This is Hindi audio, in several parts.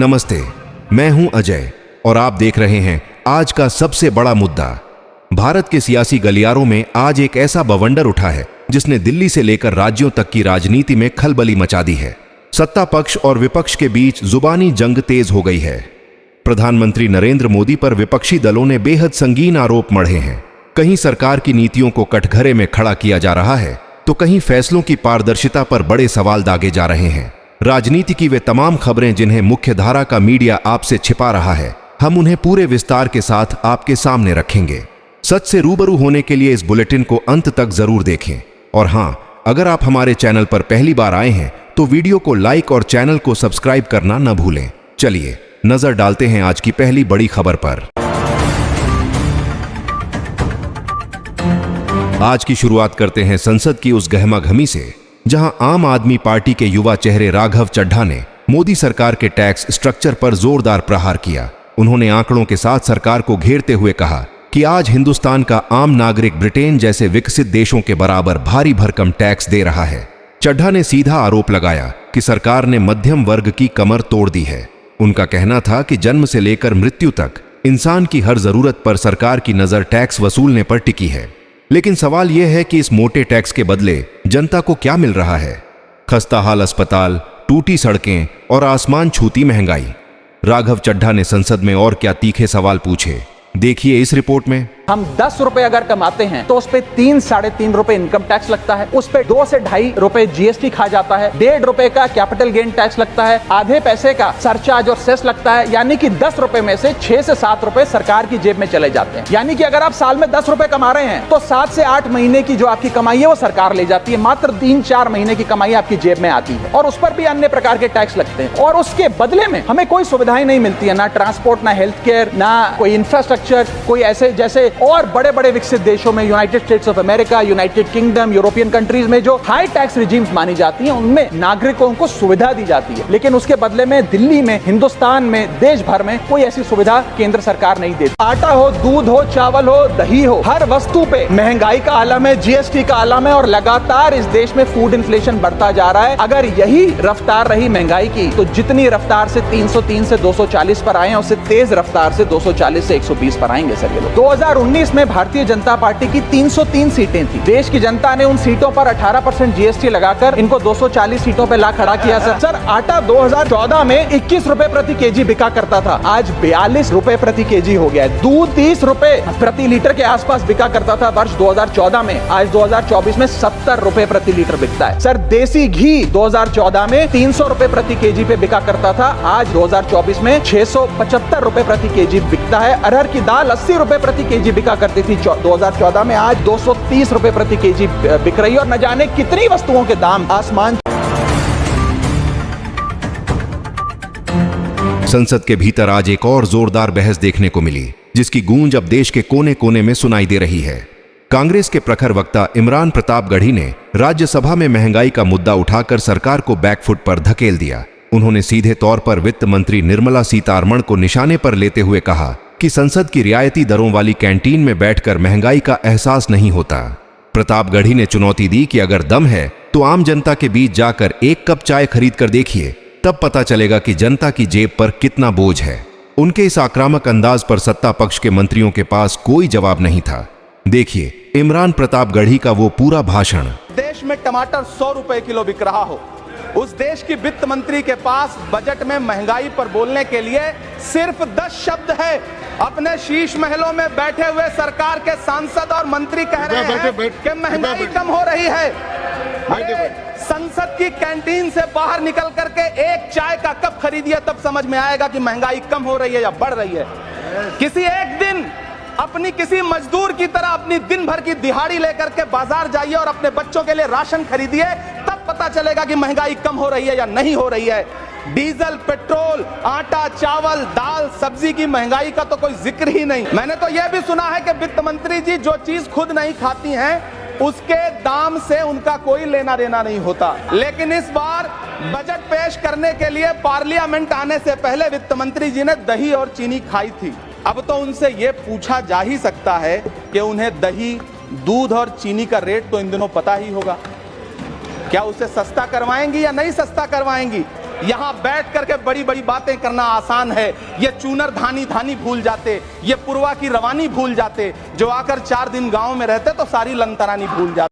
नमस्ते, मैं हूं अजय और आप देख रहे हैं आज का सबसे बड़ा मुद्दा। भारत के सियासी गलियारों में आज एक ऐसा बवंडर उठा है जिसने दिल्ली से लेकर राज्यों तक की राजनीति में खलबली मचा दी है। सत्ता पक्ष और विपक्ष के बीच जुबानी जंग तेज हो गई है। प्रधानमंत्री नरेंद्र मोदी पर विपक्षी दलों ने बेहद संगीन आरोप मढ़े हैं। कहीं सरकार की नीतियों को कटघरे में खड़ा किया जा रहा है तो कहीं फैसलों की पारदर्शिता पर बड़े सवाल दागे जा रहे हैं। राजनीति की वे तमाम खबरें जिन्हें मुख्यधारा का मीडिया आपसे छिपा रहा है, हम उन्हें पूरे विस्तार के साथ आपके सामने रखेंगे। सच से रूबरू होने के लिए इस बुलेटिन को अंत तक जरूर देखें। और हां, अगर आप हमारे चैनल पर पहली बार आए हैं तो वीडियो को लाइक और चैनल को सब्सक्राइब करना न भूलें। चलिए नजर डालते हैं आज की पहली बड़ी खबर पर। आज की शुरुआत करते हैं संसद की उस गहमागहमी से जहां आम आदमी पार्टी के युवा चेहरे राघव चड्ढा ने मोदी सरकार के टैक्स स्ट्रक्चर पर जोरदार प्रहार किया। उन्होंने आंकड़ों के साथ सरकार को घेरते हुए कहा कि आज हिंदुस्तान का आम नागरिक ब्रिटेन जैसे विकसित देशों के बराबर भारी भरकम टैक्स दे रहा है। चड्ढा ने सीधा आरोप लगाया कि सरकार ने मध्यम वर्ग की कमर तोड़ दी है। उनका कहना था कि जन्म से लेकर मृत्यु तक इंसान की हर जरूरत पर सरकार की नजर टैक्स वसूलने पर टिकी है। लेकिन सवाल यह है कि इस मोटे टैक्स के बदले जनता को क्या मिल रहा है? खस्ताहाल अस्पताल, टूटी सड़कें और आसमान छूती महंगाई। राघव चड्ढा ने संसद में और क्या तीखे सवाल पूछे, देखिए इस रिपोर्ट में। हम 10 रुपए अगर कमाते हैं तो उस पे 3-3.5 रुपए इनकम टैक्स लगता है, उस पे 2 से 2.5 रुपए जीएसटी खा जाता है, 1.5 रुपए का कैपिटल गेन टैक्स लगता है, आधे पैसे का सरचार्ज और सेस लगता है। यानी कि 10 रुपए में से 6 से 7 रुपए सरकार की जेब में चले जाते हैं। यानी कि अगर आप साल में 10 रुपए कमा रहे हैं तो 7 से 8 महीने की जो आपकी कमाई है वो सरकार ले जाती है। मात्र 3-4 महीने की कमाई आपकी जेब में आती है और उस पर भी अन्य प्रकार के टैक्स लगते हैं। और उसके बदले में हमें कोई सुविधाएं नहीं मिलती है, ना ट्रांसपोर्ट, ना हेल्थ केयर, ना कोई इंफ्रास्ट्रक्चर। कोई ऐसे जैसे और बड़े बड़े विकसित देशों में, United states of America, United kingdom, European countries में जो हाई टैक्स रिजीम्स मानी जाती हैं, उनमें नागरिकों को सुविधा दी जाती है। लेकिन उसके बदले में दिल्ली में, हिंदुस्तान में, देश भर में कोई ऐसी सुविधा केंद्र सरकार नहीं देती। आटा हो, दूध हो, चावल हो, दही हो, हर वस्तु पे महंगाई का आलम है, जीएसटी का आलम है और लगातार इस देश में फूड इन्फ्लेशन बढ़ता जा रहा है। अगर यही रफ्तार रही महंगाई की तो जितनी रफ्तार से 303 से 240 पर आए, उससे तेज रफ्तार से 240 से 120 पर आएंगे सर ये लोग। 2019 में भारतीय जनता पार्टी की 303 सीटें थी। देश की जनता ने उन सीटों पर 18% जीएसटी लगाकर इनको 240 सीटों पे ला खड़ा किया। सर आटा 2014 में 21 रुपए प्रति केजी बिका करता था, आज 42 रुपए प्रति केजी हो गया है। दूध 30 रुपए प्रति लीटर के आसपास बिका करता था वर्ष 2014 में, आज 2024 में 70 रुपए प्रति लीटर बिकता है। सर देसी घी 2014 में 300 रुपए प्रति केजी पे बिका करता था, आज 2024 में 675 रुपए प्रति केजी बिकता है। अरहर की दाल 80 रुपए प्रति केजी बिका करती थी 2014 में, आज 230 रुपए प्रति केजी बिक रही है। और न जाने कितनी वस्तुओं के दाम आसमान। संसद के भीतर आज एक और जोरदार बहस देखने को मिली जिसकी गूंज अब देश के कोने कोने में सुनाई दे रही है। कांग्रेस के प्रखर वक्ता इमरान प्रतापगढ़ी ने राज्यसभा में महंगाई का मुद्दा उठाकर सरकार को बैकफुट पर धकेल दिया। उन्होंने सीधे तौर पर वित्त मंत्री निर्मला सीतारमण को निशाने पर लेते हुए कहा कि संसद की रियायती दरों वाली कैंटीन में बैठकर महंगाई का एहसास नहीं होता। प्रतापगढ़ी ने चुनौती दी कि अगर दम है तो आम जनता के बीच जाकर एक कप चाय खरीद कर देखिए, तब पता चलेगा कि जनता की जेब पर कितना बोझ है। उनके इस आक्रामक अंदाज पर सत्ता पक्ष के मंत्रियों के पास कोई जवाब नहीं था। देखिए इमरान प्रतापगढ़ी का वो पूरा भाषण। देश में टमाटर 100 रुपए किलो बिक रहा हो, उस देश की वित्त मंत्री के पास बजट में महंगाई पर बोलने के लिए सिर्फ 10 शब्द है। अपने शीश महलों में बैठे हुए सरकार के सांसद और मंत्री कह रहे हैं कि महंगाई कम हो रही है। संसद की कैंटीन से बाहर निकल करके एक चाय का कप खरीदिए, तब समझ में आएगा कि महंगाई कम हो रही है या बढ़ रही है। किसी एक दिन अपनी किसी मजदूर की तरह अपनी दिन भर की दिहाड़ी लेकर के बाजार जाइए और अपने बच्चों के लिए राशन खरीदिए, तब पता चलेगा कि महंगाई कम हो रही है या नहीं हो रही है। डीजल, पेट्रोल, आटा, चावल, दाल, सब्जी की महंगाई का तो कोई जिक्र ही नहीं। मैंने तो यह भी सुना है कि वित्त मंत्री जी जो चीज खुद नहीं खाती हैं उसके दाम से उनका कोई लेना देना नहीं होता। लेकिन इस बार बजट पेश करने के लिए पार्लियामेंट आने से पहले वित्त मंत्री जी ने दही और चीनी खाई थी। अब तो उनसे यह पूछा जा ही सकता है कि उन्हें दही, दूध और चीनी का रेट तो इन दिनों पता ही होगा। क्या उसे सस्ता करवाएंगी या नहीं सस्ता करवाएंगी? यहां बैठ करके बड़ी बड़ी बातें करना आसान है। ये चूनर धानी धानी भूल जाते, ये पुरवा की रवानी भूल जाते, जो आकर 4 दिन गांव में रहते तो सारी लंतरानी भूल जाते।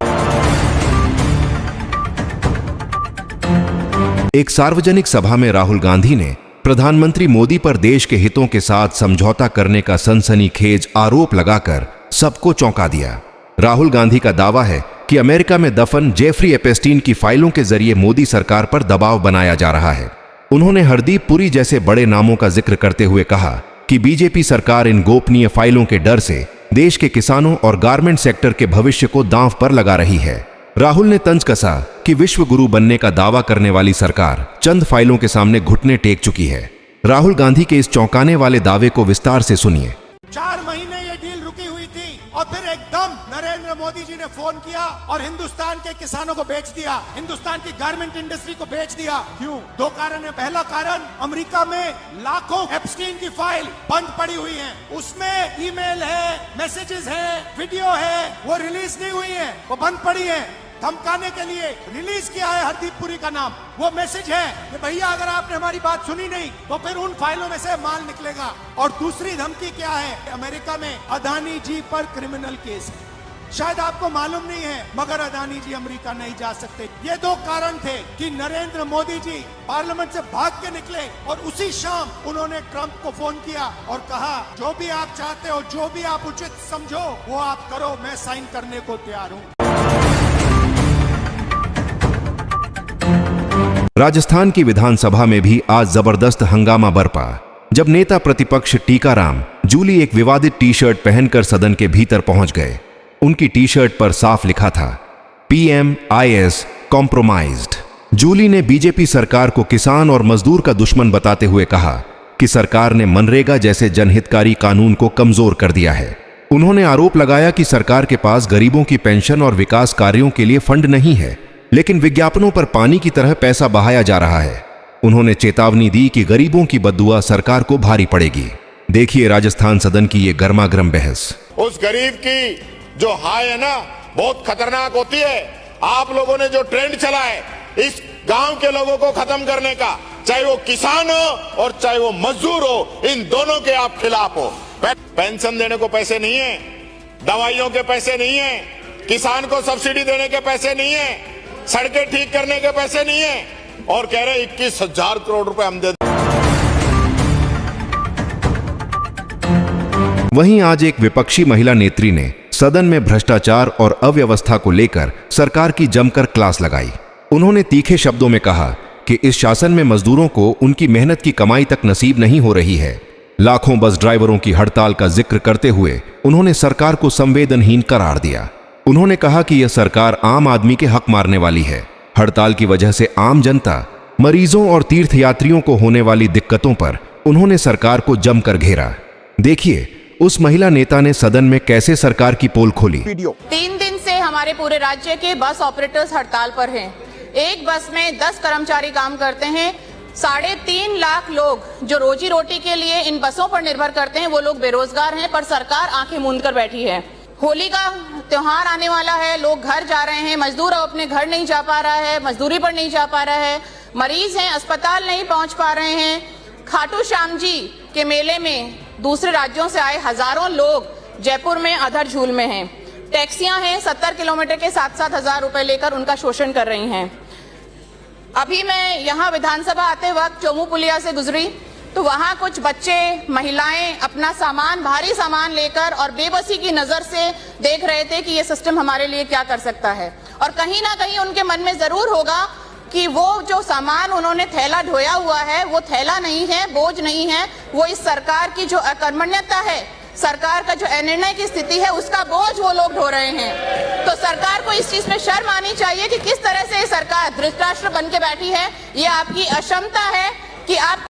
एक सार्वजनिक सभा में राहुल गांधी ने प्रधानमंत्री मोदी पर देश के हितों के साथ समझौता करने का सनसनीखेज आरोप लगाकर सबको चौंका दिया। राहुल गांधी का दावा है कि अमेरिका में दफन जेफरी एपेस्टीन की फाइलों के जरिए मोदी सरकार पर दबाव बनाया जा रहा है। उन्होंने हरदीप पुरी जैसे बड़े नामों का जिक्र करते हुए कहा कि बीजेपी सरकार इन गोपनीय फाइलों के डर से देश के किसानों और गारमेंट सेक्टर के भविष्य को दांव पर लगा रही है। राहुल ने तंज कसा कि विश्व गुरु बनने का दावा करने वाली सरकार चंद फाइलों के सामने घुटने टेक चुकी है। राहुल गांधी के इस चौंकाने वाले दावे को विस्तार से सुनिए। 4 महीने ये डील रुकी हुई थी और फिर एकदम नरेंद्र मोदी जी ने फोन किया और हिंदुस्तान के किसानों को बेच दिया, हिंदुस्तान की गारमेंट इंडस्ट्री को बेच दिया। क्यों? 2 कारण है। पहला कारण, अमेरिका में लाखों एप्स्टीन की फाइल बंद पड़ी हुई है, उसमें ईमेल है, मैसेजेस है, वीडियो है, वो रिलीज नहीं हुई है, वो बंद पड़ी है। धमकाने के लिए रिलीज किया है हरदीप पुरी का नाम। वो मैसेज है कि भैया अगर आपने हमारी बात सुनी नहीं तो फिर उन फाइलों में से माल निकलेगा। और दूसरी धमकी क्या है? अमेरिका में अदानी जी पर क्रिमिनल केस है। शायद आपको मालूम नहीं है, मगर अदानी जी अमेरिका नहीं जा सकते। ये 2 कारण थे कि नरेंद्र मोदी जी पार्लियामेंट से भाग के निकले और उसी शाम उन्होंने ट्रंप को फोन किया और कहा जो भी आप चाहते हो, जो भी आप उचित समझो वो आप करो, मैं साइन करने को तैयार हूं। राजस्थान की विधानसभा में भी आज जबरदस्त हंगामा बरपा जब नेता प्रतिपक्ष टीकाराम जूली एक विवादित टी शर्ट पहनकर सदन के भीतर पहुंच गए। उनकी टी शर्ट पर साफ लिखा था PMIS कॉम्प्रोमाइज्ड। जूली ने बीजेपी सरकार को किसान और मजदूर का दुश्मन बताते हुए कहा कि सरकार ने मनरेगा जैसे जनहितकारी कानून को कमजोर कर दिया है। उन्होंने आरोप लगाया कि सरकार के पास गरीबों की पेंशन और विकास कार्यों के लिए फंड नहीं है, लेकिन विज्ञापनों पर पानी की तरह पैसा बहाया जा रहा है। उन्होंने चेतावनी दी कि गरीबों की बद्दुआ सरकार को भारी पड़ेगी। देखिए राजस्थान सदन की ये गर्मागर्म बहस। उस गरीब की जो हाय है ना, बहुत खतरनाक होती है। आप लोगों ने जो ट्रेंड चला है इस गांव के लोगों को खत्म करने का, चाहे वो किसान हो और चाहे वो मजदूर हो, इन दोनों के आप खिलाफ हो। पेंशन देने को पैसे नहीं है, दवाइयों के पैसे नहीं है, किसान को सब्सिडी देने के पैसे नहीं है, सड़कें ठीक करने के पैसे नहीं है, और कह रहे 21,000 करोड़ रुपए हम दे। वहीं आज एक विपक्षी महिला नेत्री ने सदन में भ्रष्टाचार और अव्यवस्था को लेकर सरकार की जमकर क्लास लगाई। उन्होंने तीखे शब्दों में कहा कि इस शासन में मजदूरों को उनकी मेहनत की कमाई तक नसीब नहीं हो रही है। लाखों बस ड्राइवरों की हड़ताल का जिक्र करते हुए उन्होंने सरकार को संवेदनहीन करार दिया। उन्होंने कहा कि यह सरकार आम आदमी के हक मारने वाली है। हड़ताल की वजह से आम जनता, मरीजों और तीर्थयात्रियों को होने वाली दिक्कतों पर उन्होंने सरकार को जमकर घेरा। देखिए उस महिला नेता ने सदन में कैसे सरकार की पोल खोली। 3 दिन से हमारे पूरे राज्य के बस ऑपरेटर्स हड़ताल पर हैं। एक बस में 10 कर्मचारी काम करते हैं। 3.5 लाख लोग जो रोजी रोटी के लिए इन बसों पर निर्भर करते हैं, वो लोग बेरोजगार हैं, पर सरकार आंखें मूंद कर बैठी है। होली का त्योहार आने वाला है, लोग घर जा रहे हैं, मजदूर अब अपने घर नहीं जा पा रहा है, मजदूरी पर नहीं जा पा रहा है, मरीज हैं, अस्पताल नहीं पहुंच पा रहे हैं। खाटू श्याम जी के मेले में दूसरे राज्यों से आए हजारों लोग जयपुर में अधर झूल में हैं। टैक्सियां हैं, 70 किलोमीटर के 7-7 हजार रुपए लेकर उनका शोषण कर रही हैं। अभी मैं यहाँ विधानसभा आते वक्त चोमू पुलिया से गुजरी तो वहां कुछ बच्चे, महिलाएं अपना सामान, भारी सामान लेकर और बेबसी की नजर से देख रहे थे कि ये सिस्टम हमारे लिए क्या कर सकता है। और कहीं ना कहीं उनके मन में जरूर होगा कि वो जो सामान उन्होंने थैला ढोया हुआ है वो थैला नहीं है, बोझ नहीं है, वो इस सरकार की जो अकर्मण्यता है, सरकार का जो अनिर्णय की स्थिति है, उसका बोझ वो लोग ढो रहे हैं। तो सरकार को इस चीज में शर्म आनी चाहिए कि किस तरह से सरकार धृतराष्ट्र बन के बैठी है। ये आपकी अक्षमता है कि आप